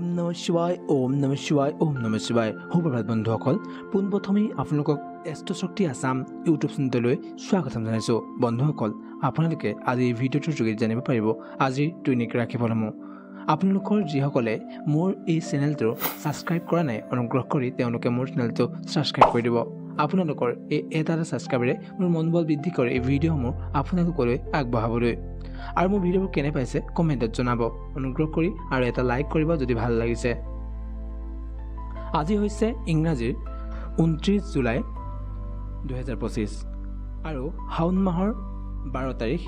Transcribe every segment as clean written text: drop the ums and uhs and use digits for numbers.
ओम नमः शिवाय ओम नमः शिवाय ओम नमः शिवाय सुप्रभात बंधुসকল পোনপ্ৰথমেই আপোনালোকক এষ্ট্ৰশক্তি আসাম ইউটিউব চেনেললৈ স্বাগতম জনাইছো বন্ধুসকল আপোনালোকে আজি এই ভিডিঅ'টোৰ যোগেদি জানিব পাৰিব আজিৰ দৈনিক ৰাশিফলসমূহ আপোনালোকৰ যিসকলে মোৰ এই চেনেলটো সাবস্ক্ৰাইব কৰা নাই অনুগ্ৰহ কৰি তেওঁলোকে মোৰ চেনেলটো সাবস্ক্ৰাইব কৰি দিব আপোনালোকৰ এই এটা সাবস্ক্ৰাইবৰে মোৰ মনোবল বৃদ্ধি কৰে এই ভিডিঅ'সমূহ আপোনালোকলৈ আগবঢ়াবলৈ আৰু মোৰ ভিডিঅ'বোৰ কেনে পাইছে কমেণ্টত জনাব অনুগ্ৰহ কৰি আৰু এটা লাইক কৰিব যদি ভাল লাগিছে আজি হৈছে ইংৰাজীৰ 29 জুলাই 2025 আৰু শাওন মাহৰ 12 তাৰিখ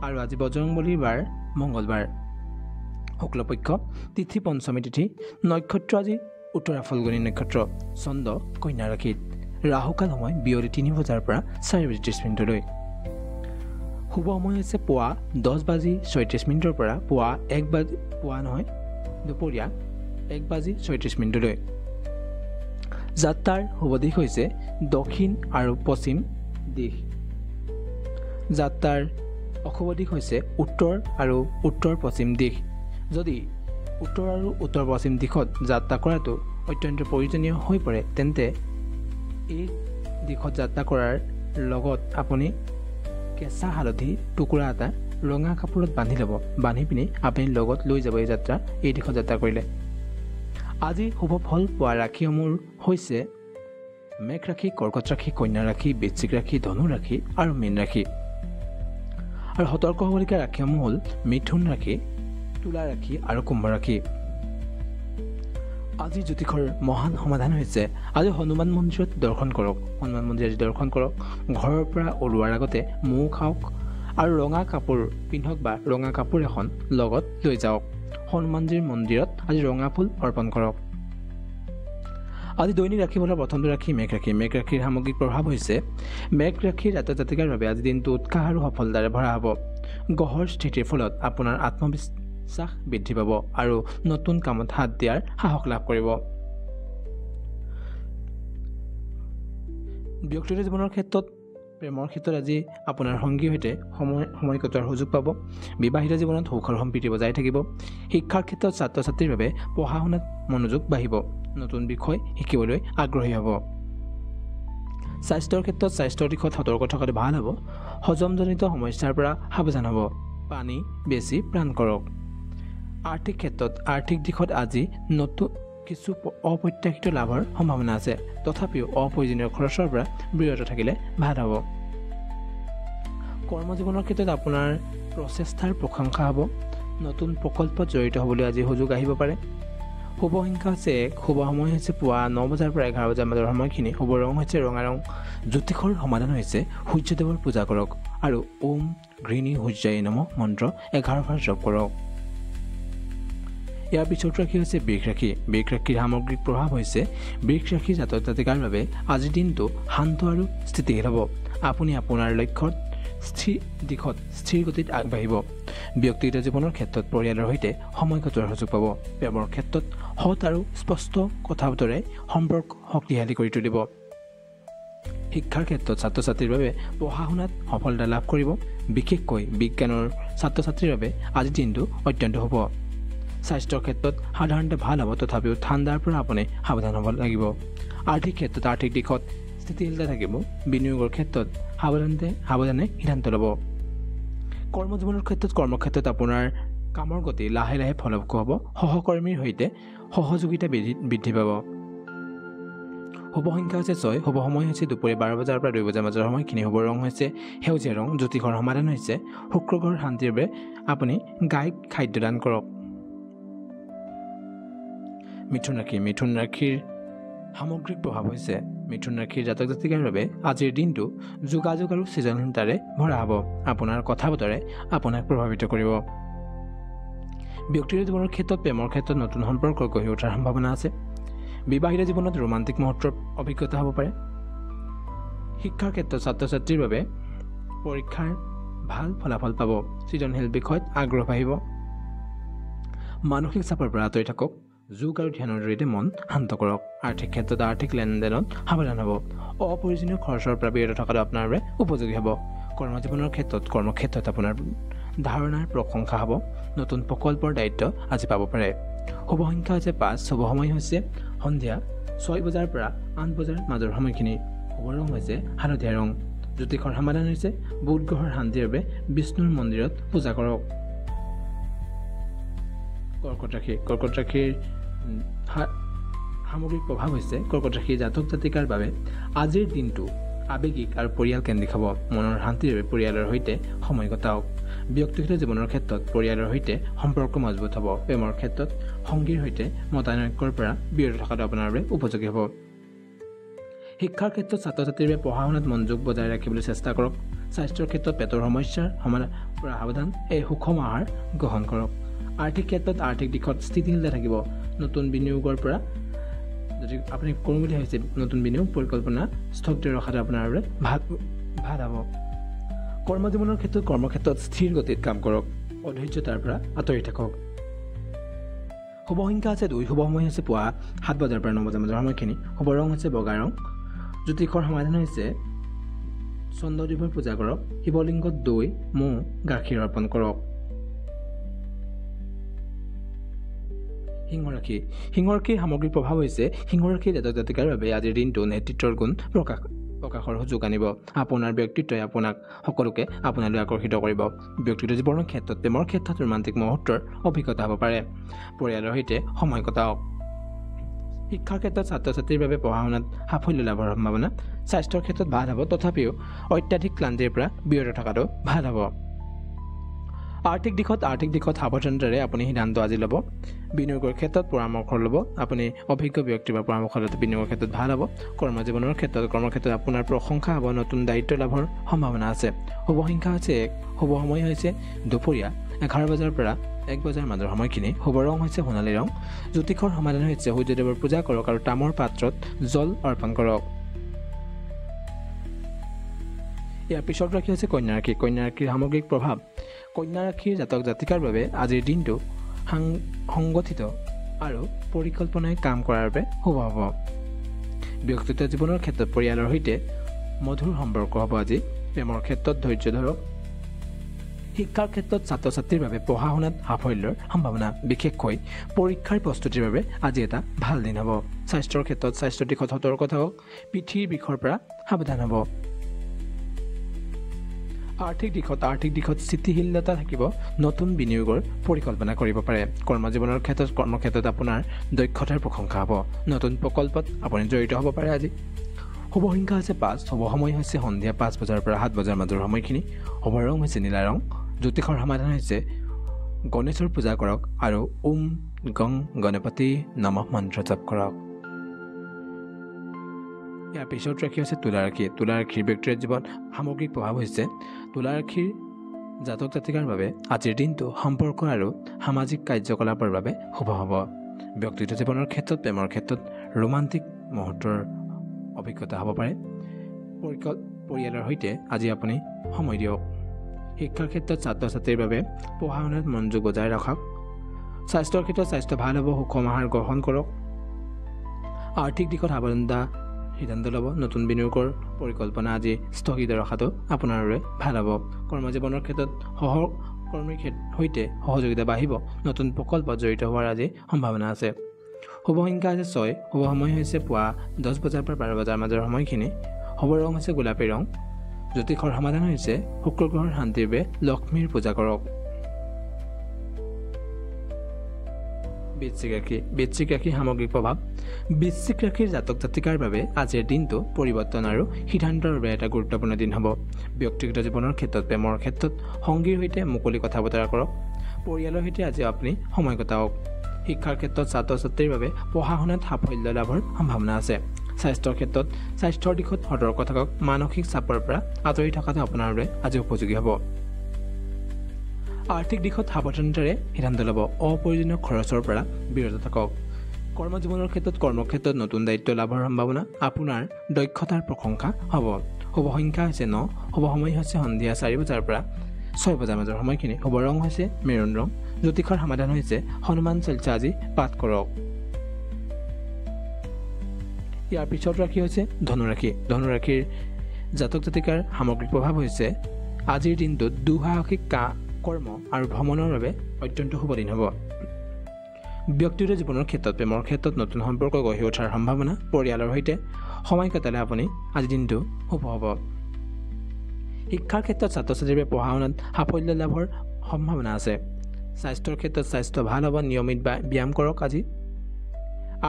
আৰু আজি বজৰংবলীৰ বাৰ মঙ্গলবাৰ শুক্লপক্ষ তিথি পঞ্চমী তিথি নক্ষত্ৰ আজি উত্তৰা ফলগুনী নক্ষত্ৰ চন্দ কন্যা ৰাশিত ৰাহুকাল সময় বিয়লি 3 বজাৰ পৰা 4:30 মিনিটলৈ শুভ সময় হৈছে পুৱা 10:36 মিনিটৰ পৰা পুৱা 1 বাজি পুৱা নহয় দুপৰীয়া 1:36 মিনিটলৈ যাত্ৰাৰ শুভ দিশ হৈছে দক্ষিণ আৰু পশ্চিম দিশ যাত্ৰাৰ অশুভ দিশ হৈছে উত্তৰ আৰু উত্তৰ পশ্চিম দিশ যদি উত্তৰ আৰু উত্তৰ পশ্চিম দিশত যাত্ৰা কৰাটো অত্যন্ত প্ৰয়োজনীয় হৈ পৰে তেন্তে এই দিশত যাত্ৰা কৰাৰ লগত আপুনি কেঁচা হালধি টুকুৰা এটা ৰঙা কাপোৰত বান্ধি ল'ব বান্ধি পিনি আপুনি লগত লৈ যাব এই যাত্ৰা এই দিশত যাত্ৰা কৰিলে আজি শুভ ফল পোৱা ৰাশিসমূহ হৈছে মেঘ ৰাশি কৰ্কট ৰাশি কন্যা ৰাশি বৃশ্চিক ৰাশি ধনু ৰাশি আৰু মীন ৰাশি আৰু সতৰ্ক হ'বলগীয়া ৰাশিসমূহ হ'ল মিথুন ৰাশি তুলা ৰাশি আৰু কুম্ভ ৰাশি আজি জ্যোতিষৰ মহান সমাধান হৈছে আজি হনুমান মন্দিৰত দৰ্শন কৰক হনুমান মন্দিৰ আজি দৰ্শন কৰক ঘৰৰ পৰা ওলোৱাৰ আগতে মৌ খাওক আৰু ৰঙা কাপোৰ পিন্ধক বা ৰঙা কাপোৰ এখন লগত লৈ যাওক হনুমানজীৰ মন্দিৰত আজি ৰঙা ফুল অৰ্পণ কৰক আজি দৈনিক ৰাশিফলৰ প্ৰথমটো ৰাশি মেঘ ৰাশিৰ সামগ্ৰিক প্ৰভাৱ হৈছে মেঘ ৰাশিৰ জাতক জাতিকাৰ বাবে আজি দিনটো উৎসাহ আৰু সফলতাৰে ভৰা হ'ব গ্ৰহৰ স্থিতিৰ ফলত আপোনাৰ আত্মবিশ্বাস বৃদ্ধি পাব আৰু নতুন কামত হাত দিয়াৰ সাহস লাভ কৰিব ব্যক্তিগত জীৱনৰ ক্ষেত্ৰত প্ৰেমৰ ক্ষেত্ৰত আজি আপোনাৰ সংগীৰ সৈতে সময় কটোৱাৰ সুযোগ পাব বিবাহিত জীৱনত সুখ আৰু সম্প্ৰীতি বজাই থাকিব শিক্ষাৰ ক্ষেত্ৰত ছাত্ৰ ছাত্ৰীৰ বাবে পঢ়া শুনাত মনোযোগ বাঢ়িব নতুন বিষয় শিকিবলৈ আগ্ৰহী হ'ব স্বাস্থ্যৰ ক্ষেত্ৰত স্বাস্থ্যৰ দিশত সতৰ্ক থকাটো ভাল হ'ব হজমজনিত সমস্যাৰ পৰা সাৱধান হ'ব পানী বেছি পান কৰক আৰ্থিক ক্ষেত্ৰত আৰ্থিক দিশত আজি নতুন কিছু অপ্ৰত্যাশিত লাভৰ সম্ভাৱনা আছে তথাপিও অপ্ৰয়োজনীয় খৰচৰ পৰা বিৰত থাকিলে ভাল হ'ব কৰ্মজীৱনৰ ক্ষেত্ৰত আপোনাৰ প্ৰচেষ্টাৰ প্ৰশংসা হ'ব নতুন প্ৰকল্পত জড়িত হ'বলৈ আজি সুযোগ আহিব পাৰে শুভ সংখ্যা হৈছে শুভ সময় হৈছে পুৱা 9 বজাৰ পৰা 11 বজাৰ মাজৰ সময়খিনি শুভ ৰং হৈছে ৰঙা ৰং জ্যোতিষৰ সমাধান হৈছে সূৰ্যদেৱৰ পূজা কৰক আৰু ওম ঘৃণী সূৰ্যায় নমঃ মন্ত্ৰ 11 বাৰ জপ কৰক ইয়াৰ পিছত ৰাশি হৈছে বৃষ ৰাশিৰ সামগ্ৰিক প্ৰভাৱ হৈছে বৃষ ৰাশিৰ জাতক জাতিকাৰ বাবে আজিৰ দিনটো শান্ত আৰু স্থিতিশীল হ'ব আপুনি আপোনাৰ লক্ষ্যত স্থিৰ গতিত আগবাঢ়িব ব্যক্তিগত জীৱনৰ ক্ষেত্ৰত পৰিয়ালৰ সৈতে সময় কটোৱাৰ সুযোগ পাব প্ৰেমৰ ক্ষেত্ৰত সৎ আৰু স্পষ্ট কথা বতৰাই সম্পৰ্ক শক্তিশালী কৰি তুলিব শিক্ষাৰ ক্ষেত্ৰত ছাত্ৰ ছাত্ৰীৰ বাবে পঢ়া শুনাত সফলতা লাভ কৰিব বিশেষকৈ বিজ্ঞানৰ ছাত্ৰ ছাত্ৰীৰ বাবে আজিৰ দিনটো অত্যন্ত শুভ স্বাস্থ্যৰ ক্ষেত্ৰত সাধাৰণতে ভাল হ'ব তথাপিও ঠাণ্ডাৰ পৰা আপুনি সাৱধান হ'ব লাগিব আৰ্থিক ক্ষেত্ৰত আৰ্থিক দিশত স্থিতিশীলতা থাকিব বিনিয়োগৰ ক্ষেত্ৰত সাৱধানে সিদ্ধান্ত ল'ব কৰ্মজীৱনৰ ক্ষেত্ৰত কৰ্মক্ষেত্ৰত আপোনাৰ কামৰ গতি লাহে লাহে ফলপ্ৰসূ হ'ব সহকৰ্মীৰ সৈতে সহযোগিতা বৃদ্ধি পাব শুভ সংখ্যা হৈছে 6 শুভ সময় হৈছে দুপৰীয়া 12 বজাৰ পৰা 2 বজাৰ মাজৰ সময়খিনি শুভ ৰং হৈছে সেউজীয়া ৰং জ্যোতিষৰ সমাধান হৈছে শুক্ৰ গ্ৰহৰ শান্তিৰ বাবে আপুনি গাইক খাদ্য দান কৰক মিথুন ৰাশিৰ সামগ্ৰিক প্ৰভাৱ হৈছে মিথুন ৰাশিৰ জাতক জাতিকাৰ বাবে আজিৰ দিনটো যোগাযোগ আৰু সৃজনশীলতাৰে ভৰা হ'ব আপোনাৰ কথা বতৰাই আপোনাক প্ৰভাৱিত কৰিব ব্যক্তিগত জীৱনৰ ক্ষেত্ৰত প্ৰেমৰ ক্ষেত্ৰত নতুন সম্পৰ্ক গঢ়ি উঠাৰ সম্ভাৱনা আছে বিবাহিত জীৱনত ৰোমান্টিক মুহূৰ্তৰ অভিজ্ঞতা হ'ব পাৰে শিক্ষাৰ ক্ষেত্ৰত ছাত্ৰ ছাত্ৰীৰ বাবে পৰীক্ষাৰ ভাল ফলাফল পাব সৃজনশীল বিষয়ত আগ্ৰহ বাঢ়িব মানসিক চাপৰ পৰা আঁতৰি থাকক যোগ আৰু ধ্যানৰ জৰিয়তে মন শান্ত কৰক আৰ্থিক ক্ষেত্ৰত আৰ্থিক লেনদেনত সাৱধান হ'ব অপ্ৰয়োজনীয় খৰচৰ পৰা বিৰত থকাটো আপোনাৰ বাবে উপযোগী হ'ব কৰ্মজীৱনৰ কৰ্মক্ষেত্ৰত আপোনাৰ ধাৰণাৰ প্ৰশংসা হ'ব নতুন প্ৰকল্পৰ দায়িত্ব আজি পাব পাৰে শুভ সংখ্যা হৈছে 5, শুভ সময় হৈছে সন্ধিয়া 6 বজাৰ পৰা 8 বজাৰ মাজৰ সময়খিনি। শুভ ৰং হৈছে হালধীয়া ৰং। জ্যোতিষৰ সমাধান হৈছে বুধ গ্ৰহৰ শান্তিৰ বাবে বিষ্ণুৰ মন্দিৰত পূজা কৰক। কৰ্কট ৰাশিৰ সামগ্ৰিক প্ৰভাৱ হৈছে কৰ্কট ৰাশিৰ জাতক জাতিকাৰ বাবে আজিৰ দিনটো আৱেগিক আৰু পৰিয়াল কেন্দ্ৰিক হ'ব। মনৰ শান্তিৰ বাবে পৰিয়ালৰ সৈতে সময় কটাওক। ব্যক্তিগত জীৱনৰ ক্ষেত্ৰত পৰিয়ালৰ সৈতে সম্পৰ্ক মজবুত হ'ব। প্ৰেমৰ ক্ষেত্ৰত সংগীৰ সৈতে মতানৈক্যৰ পৰা বিৰত থকাটো আপোনাৰ বাবে উপযোগী হ'ব। শিক্ষাৰ ক্ষেত্ৰত ছাত্ৰ ছাত্ৰীৰ বাবে পঢ়া শুনাত মনোযোগ বজাই ৰাখিবলৈ চেষ্টা কৰক। স্বাস্থ্যৰ ক্ষেত্ৰত পেটৰ সমস্যাৰ পৰা সাৱধান। এই সুষম আহাৰ গ্ৰহণ কৰক। আৰ্থিক ক্ষেত্ৰত আৰ্থিক দিশত স্থিতিশীলতা থাকিব। নতুন বিনিয়োগৰ পৰা যদি আপুনি কৰিম বুলি ভাবিছে নতুন বিনিয়োগ পৰিকল্পনা স্থগিত ৰখাটো আপোনাৰ বাবে ভাল হ'ব। কৰ্মজীৱনৰ ক্ষেত্ৰত কৰ্মক্ষেত্ৰত স্থিৰ গতিত কাম কৰক। অধৈৰ্যতাৰ পৰা আঁতৰি থাকক। শুভ সংখ্যা হৈছে 2, শুভ সময় হৈছে পুৱা 7 বজাৰ পৰা 9 বজাৰ মাজৰ সময়খিনি। শুভ ৰং হৈছে বগা ৰং। জ্যোতিষৰ সমাধান হৈছে চন্দ্ৰদেৱৰ পূজা কৰক। শিৱলিংগত দৈ, মৌ, গাখীৰ অৰ্পণ কৰক। সিংহ ৰাশিৰ সামগ্ৰিক প্ৰভাৱ হৈছে সিংহ ৰাশিৰ জাতক জাতিকাৰ বাবে আজিৰ দিনটো নেতৃত্বৰ গুণ প্ৰকাশৰ সুযোগ আনিব। আপোনাৰ ব্যক্তিত্বই সকলোকে আপোনালৈ আকৰ্ষিত কৰিব। ব্যক্তিগত জীৱনৰ ক্ষেত্ৰত প্ৰেমৰ ক্ষেত্ৰত ৰোমান্টিক মুহূৰ্তৰ অভিজ্ঞতা হ'ব পাৰে। পৰিয়ালৰ সৈতে সময় কটাওক। শিক্ষাৰ ক্ষেত্ৰত ছাত্ৰ ছাত্ৰীৰ বাবে পঢ়া শুনাত সাফল্য লাভৰ সম্ভাৱনা। স্বাস্থ্যৰ ক্ষেত্ৰত ভাল হ'ব, তথাপিও অত্যাধিক ক্লান্তিৰ পৰা বিৰত থকাটো ভাল হ'ব। আৰ্থিক দিশত সাৱধানতাৰে আপুনি সিদ্ধান্ত আজি ল'ব। বিনিয়োগৰ ক্ষেত্ৰত পৰামৰ্শ ল'ব। আপুনি অভিজ্ঞ ব্যক্তিৰ পৰা পৰামৰ্শ ল'লে বিনিয়োগৰ ক্ষেত্ৰত ভাল হ'ব। কৰ্মজীৱনৰ ক্ষেত্ৰত আপোনাৰ প্ৰশংসা হ'ব। নতুন দায়িত্ব লাভৰ সম্ভাৱনা আছে। শুভ সংখ্যা হৈছে 1, শুভ সময় হৈছে দুপৰীয়া 11 বজাৰ পৰা 1 বজাৰ মাজৰ সময়খিনি। শুভ ৰং হৈছে সোণালী ৰং। জ্যোতিষৰ সমাধান হৈছে সূৰ্যদেৱৰ পূজা কৰক আৰু তামৰ পাত্ৰত জল অৰ্পণ কৰক। ইয়াৰ পিছত ৰাশি হৈছে কন্যা ৰাশিৰ সামগ্ৰিক প্ৰভাৱ। কন্যা ৰাশিৰ জাতক জাতিকাৰ বাবে আজিৰ দিনটো সংগঠিত আৰু পৰিকল্পনাই কাম কৰাৰ বাবে শুভ হ'ব। ব্যক্তিগত জীৱনৰ ক্ষেত্ৰত পৰিয়ালৰ সৈতে মধুৰ সম্পৰ্ক হ'ব আজি। প্ৰেমৰ ক্ষেত্ৰত ধৈৰ্য ধৰক। শিক্ষাৰ ক্ষেত্ৰত ছাত্ৰ ছাত্ৰীৰ বাবে পঢ়া শুনাত সাফল্যৰ সম্ভাৱনা, বিশেষকৈ পৰীক্ষাৰ প্ৰস্তুতিৰ বাবে আজি এটা ভাল দিন হ'ব। স্বাস্থ্যৰ ক্ষেত্ৰত স্বাস্থ্যৰ দিশত সতৰ্ক থাকক। পিঠিৰ বিষৰ পৰা সাৱধান হ'ব। আৰ্থিক দিশত স্থিতিশীলতা থাকিব। নতুন বিনিয়োগৰ পৰিকল্পনা কৰিব পাৰে। কৰ্মক্ষেত্ৰত আপোনাৰ দক্ষতাৰ প্ৰশংসা হ'ব। নতুন প্ৰকল্পত আপুনি জড়িত হ'ব পাৰে আজি। শুভ সংখ্যা হৈছে 5, শুভ সময় হৈছে সন্ধিয়া 5 বজাৰ পৰা 7 বজাৰ মাজৰ সময়খিনি। শুভ ৰং হৈছে নীলা ৰং। জ্যোতিষৰ সমাধান হৈছে গণেশৰ পূজা কৰক আৰু ওম গং গণপতি নমঃ মন্ত্ৰ জপ কৰক। ইয়াৰ পিছত ৰাশি হৈছে তুলা ৰাশিৰ ব্যক্তিৰ জীৱন সামগ্ৰিক প্ৰভাৱ হৈছে তুলা ৰাশিৰ জাতক জাতিকাৰ বাবে আজিৰ দিনটো সম্পৰ্ক আৰু সামাজিক কাৰ্যকলাপৰ বাবে শুভ হ'ব। ব্যক্তিগত জীৱনৰ ক্ষেত্ৰত প্ৰেমৰ ক্ষেত্ৰত ৰোমান্টিক মুহূৰ্তৰ অভিজ্ঞতা হ'ব পাৰে। পৰিয়ালৰ সৈতে আজি আপুনি সময় দিয়ক। শিক্ষাৰ ক্ষেত্ৰত ছাত্ৰ ছাত্ৰীৰ বাবে পঢ়া শুনাত মনোযোগ বজাই ৰাখক। স্বাস্থ্যৰ ক্ষেত্ৰত স্বাস্থ্য ভাল হ'ব। সুষম আহাৰ গ্ৰহণ কৰক। আৰ্থিক দিশত সাৱধানতা সিদ্ধান্ত ল'ব। নতুন বিনিয়োগৰ পৰিকল্পনা আজি স্থগিত ৰখাটো আপোনাৰ বাবে ভাল হ'ব। কৰ্মজীৱনৰ ক্ষেত্ৰত সহকৰ্মীৰ সৈতে সহযোগিতা বাঢ়িব। নতুন প্ৰকল্পত জড়িত হোৱাৰ আজি সম্ভাৱনা আছে। শুভ সংখ্যা হৈছে 6, শুভ সময় হৈছে পুৱা 10 বজাৰ পৰা 12 বজাৰ মাজৰ সময়খিনি। শুভ ৰং হৈছে গোলাপী ৰং। জ্যোতিষৰ সমাধান হৈছে শুক্ৰ গ্ৰহৰ শান্তিৰ বাবে লক্ষ্মীৰ পূজা কৰক। বৃশ্চিক ৰাশিৰ সামগ্ৰিক প্ৰভাৱ। বৃশ্চিক ৰাশিৰ জাতক জাতিকাৰ বাবে আজিৰ দিনটো পৰিৱৰ্তন আৰু সিদ্ধান্তৰ বাবে এটা গুৰুত্বপূৰ্ণ দিন হ'ব। ব্যক্তিগত জীৱনৰ ক্ষেত্ৰত প্ৰেমৰ ক্ষেত্ৰত সংগীৰ সৈতে মুকলি কথা বতৰা কৰক। পৰিয়ালৰ সৈতে আজি আপুনি সময় কটাওক। শিক্ষাৰ ক্ষেত্ৰত ছাত্ৰ ছাত্ৰীৰ বাবে পঢ়া শুনাত সাফল্য লাভৰ সম্ভাৱনা আছে। স্বাস্থ্যৰ দিশত সতৰ্ক থাকক। মানসিক চাপৰ পৰা আঁতৰি থকাটো আপোনাৰ বাবে আজি উপযোগী হ'ব। আৰ্থিক দিশত সাৱধানতাৰে সিদ্ধান্ত ল'ব। অপ্ৰয়োজনীয় খৰচৰ পৰা বিৰত থাকক। কৰ্মজীৱনৰ কৰ্মক্ষেত্ৰত নতুন দায়িত্ব লাভৰ সম্ভাৱনা। আপোনাৰ দক্ষতাৰ প্ৰশংসা হ'ব। শুভ সংখ্যা হৈছে 9, শুভ সময় হৈছে সন্ধিয়া 4 বজাৰ পৰা 6 বজাৰ মাজৰ সময়খিনি। শুভ ৰং হৈছে মেৰুণ ৰং। জ্যোতিষৰ সমাধান হৈছে হনুমান চালিচা আজি পাঠ কৰক। ইয়াৰ পিছত ৰাশি হৈছে ধনুৰাশিৰ জাতক জাতিকাৰ সামগ্ৰিক প্ৰভাৱ হৈছে আজিৰ দিনটোত দুঃসাহসিক কৰ্ম আৰু ভ্ৰমণৰ বাবে অত্যন্ত শুভ দিন হ'ব। ব্যক্তিগত জীৱনৰ ক্ষেত্ৰত প্ৰেমৰ ক্ষেত্ৰত নতুন সম্পৰ্ক গঢ়ি উঠাৰ সম্ভাৱনা পৰিয়ালৰ সৈতে সময় কটালে আপুনি আজিৰ দিনটো শুভ হ'ব শিক্ষাৰ ক্ষেত্ৰত ছাত্ৰ ছাত্ৰীৰ বাবে পঢ়া শুনাত সাফল্য লাভৰ সম্ভাৱনা আছে স্বাস্থ্যৰ ক্ষেত্ৰত স্বাস্থ্য ভাল হ'ব নিয়মিত ব্যায়াম কৰক আজি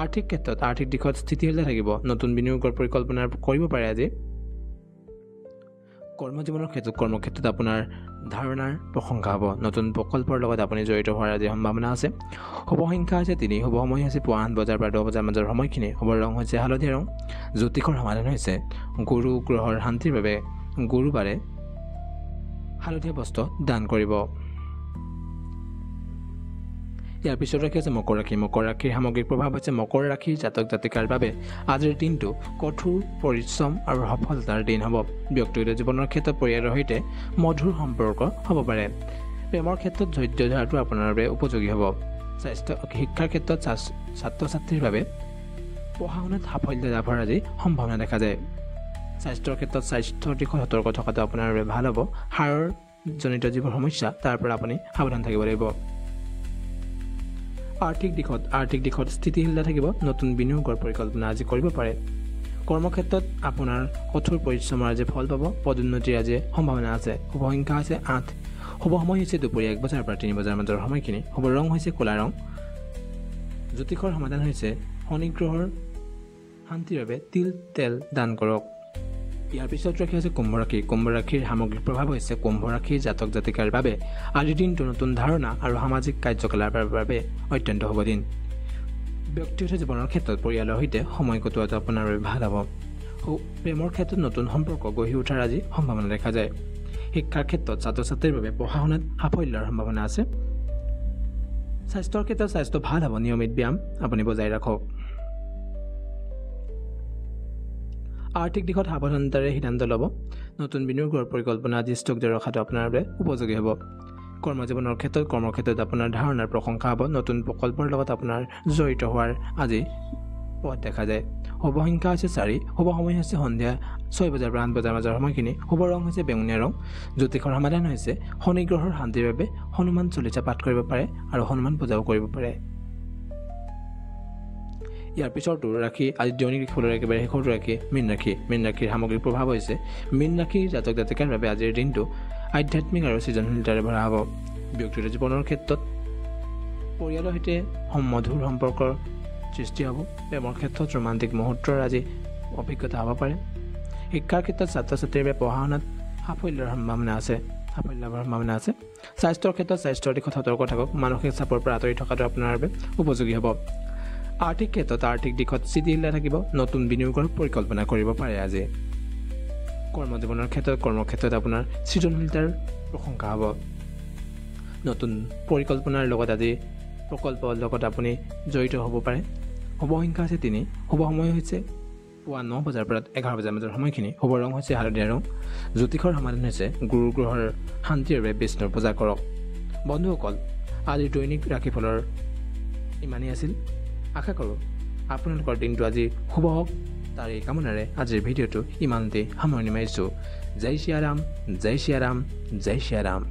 আৰ্থিক ক্ষেত্ৰত আৰ্থিক দিশত স্থিতিশীলতা থাকিব নতুন বিনিয়োগৰ পৰিকল্পনা কৰিব পাৰে আজি কৰ্মজীৱনৰ ক্ষেত্ৰত কৰ্মক্ষেত্ৰত আপোনাৰ ধাৰণাৰ প্ৰশংসা হ'ব নতুন প্ৰকল্পৰ লগত আপুনি জড়িত হোৱাৰ আজি সম্ভাৱনা আছে শুভ সংখ্যা হৈছে 3 শুভ সময় হৈছে পুৱা 8 বজাৰ পৰা 10 বজাৰ মাজৰ সময়খিনি শুভ ৰং হৈছে হালধীয়া ৰং জ্যোতিষৰ সমাধান হৈছে গুৰু গ্ৰহৰ শান্তিৰ বাবে গুৰুবাৰে হালধীয়া বস্ত্ৰ দান কৰিব ইয়াৰ পিছত ৰাখি আছে মকৰ ৰাশি মকৰ ৰাশিৰ সামগ্ৰিক প্ৰভাৱ হৈছে মকৰ ৰাশিৰ জাতক জাতিকাৰ বাবে আজিৰ দিনটো কঠোৰ পৰিশ্ৰম আৰু সফলতাৰ দিন হ'ব ব্যক্তিগত জীৱনৰ ক্ষেত্ৰত পৰিয়ালৰ সৈতে মধুৰ সম্পৰ্ক হ'ব পাৰে প্ৰেমৰ ক্ষেত্ৰত ধৈৰ্য ধৰাটো আপোনাৰ বাবে উপযোগী হ'ব স্বাস্থ্য শিক্ষাৰ ক্ষেত্ৰত ছাত্ৰ ছাত্ৰীৰ বাবে পঢ়া শুনাত সাফল্য লাভৰ আজি সম্ভাৱনা দেখা যায় স্বাস্থ্যৰ ক্ষেত্ৰত স্বাস্থ্যৰ দিশত সতৰ্ক থকাটো আপোনাৰ বাবে ভাল হ'ব হাড়ৰ জনিত যিবোৰ সমস্যা তাৰ পৰা আপুনি সাৱধান থাকিব লাগিব আৰ্থিক দিশত স্থিতিশীলতা থাকিব নতুন বিনিয়োগৰ পৰিকল্পনা আজি কৰিব পাৰে কৰ্মক্ষেত্ৰত আপোনাৰ কঠোৰ পৰিশ্ৰমৰ আজি ফল পাব পদোন্নতিৰ আজি সম্ভাৱনা আছে শুভ সংখ্যা হৈছে 8 শুভ সময় হৈছে দুপৰীয়া 1 বজাৰ পৰা 3 বজাৰ মাজৰ সময়খিনি শুভ ৰং হৈছে ক'লা ৰং জ্যোতিষৰ সমাধান হৈছে শনি গ্ৰহৰ শান্তিৰ বাবে তিল তেল দান কৰক ইয়াৰ পিছত ৰাখি আছে কুম্ভ ৰাশিৰ সামগ্ৰিক প্ৰভাৱ হৈছে কুম্ভ ৰাশিৰ জাতক জাতিকাৰ বাবে আজিৰ দিনটো নতুন ধাৰণা আৰু সামাজিক কাৰ্যকলাপৰ বাবে অত্যন্ত শুভ দিন ব্যক্তিগত জীৱনৰ ক্ষেত্ৰত পৰিয়ালৰ সৈতে সময় কটোৱাটো আপোনাৰ বাবে ভাল হ'ব প্ৰেমৰ ক্ষেত্ৰত নতুন সম্পৰ্ক গঢ়ি উঠাৰ আজি সম্ভাৱনা দেখা যায় শিক্ষাৰ ক্ষেত্ৰত ছাত্ৰ ছাত্ৰীৰ বাবে পঢ়া শুনাত সাফল্যৰ সম্ভাৱনা আছে স্বাস্থ্যৰ ক্ষেত্ৰত স্বাস্থ্য ভাল হ'ব নিয়মিত ব্যায়াম আপুনি বজাই ৰাখক আৰ্থিক দিশত সাৱধানতাৰে সিদ্ধান্ত ল'ব নতুন বিনিয়োগৰ পৰিকল্পনা আজি ষ্টক দি ৰখাটো আপোনাৰ বাবে উপযোগী হ'ব কৰ্মজীৱনৰ ক্ষেত্ৰত কৰ্মক্ষেত্ৰত আপোনাৰ ধাৰণাৰ প্ৰশংসা হ'ব নতুন প্ৰকল্পৰ লগত আপোনাৰ জড়িত হোৱাৰ আজি পথ দেখা যায় শুভ সংখ্যা হৈছে 4 শুভ সময় হৈছে সন্ধিয়া 6 বজাৰ পৰা 8 বজাৰ মাজৰ সময়খিনি শুভ ৰং হৈছে বেঙুনীয়া ৰং জ্যোতিষৰ সমাধান হৈছে শনি গ্ৰহৰ শান্তিৰ বাবে হনুমান চলিচা পাঠ কৰিব পাৰে আৰু হনুমান পূজাও কৰিব পাৰে ইয়াৰ পিছৰটো ৰাশি আজি দৈনিক ফুলৰ একেবাৰে শেষৰটো ৰাশি মীন ৰাশিৰ সামগ্ৰিক প্ৰভাৱ হৈছে মীন ৰাশিৰ জাতক জাতিকাৰ বাবে আজিৰ দিনটো আধ্যাত্মিক আৰু সৃজনশীলতাৰে ভৰা হ'ব ব্যক্তিগত জীৱনৰ ক্ষেত্ৰত পৰিয়ালৰ সৈতে মধুৰ সম্পৰ্কৰ সৃষ্টি হ'ব প্ৰেমৰ ক্ষেত্ৰত ৰোমান্টিক মুহূৰ্তৰ আজি অভিজ্ঞতা হ'ব পাৰে শিক্ষাৰ ক্ষেত্ৰত ছাত্ৰ ছাত্ৰীৰ বাবে পঢ়া শুনাত সাফল্যৰ সম্ভাৱনা আছে স্বাস্থ্যৰ ক্ষেত্ৰত স্বাস্থ্যৰ দিশত সতৰ্ক থাকক মানসিক চাপৰ পৰা আঁতৰি থকাটো আপোনাৰ বাবে উপযোগী হ'ব আৰ্থিক ক্ষেত্ৰত আৰ্থিক দিশত স্থিতিশীলতা থাকিব নতুন বিনিয়োগৰ পৰিকল্পনা কৰিব পাৰে আজি কৰ্মজীৱনৰ ক্ষেত্ৰত কৰ্মক্ষেত্ৰত আপোনাৰ সৃজনশীলতাৰ প্ৰশংসা হ'ব নতুন পৰিকল্পনাৰ লগত আজি প্ৰকল্পৰ লগত আপুনি জড়িত হ'ব পাৰে শুভ সংখ্যা হৈছে 3 শুভ সময় হৈছে পুৱা 9 বজাৰ পৰা 11 বজাৰ মাজৰ সময়খিনি শুভ ৰং হৈছে হালধীয়া ৰং জ্যোতিষৰ সমাধান হৈছে গুৰু গ্ৰহৰ শান্তিৰ বাবে বিষ্ণুৰ পূজা কৰক বন্ধুসকল আজিৰ দৈনিক ৰাশিফলৰ ইমানেই আছিল আশা কৰোঁ আপোনালোকৰ দিনটো আজি শুভ হওক তাৰ এই কামনাৰে আজিৰ ভিডিঅ'টো ইমানতে সামৰণি মাৰিছোঁ জয় শ্ৰী ৰাম জয় শ্ৰী ৰাম জয় শ্ৰী ৰাম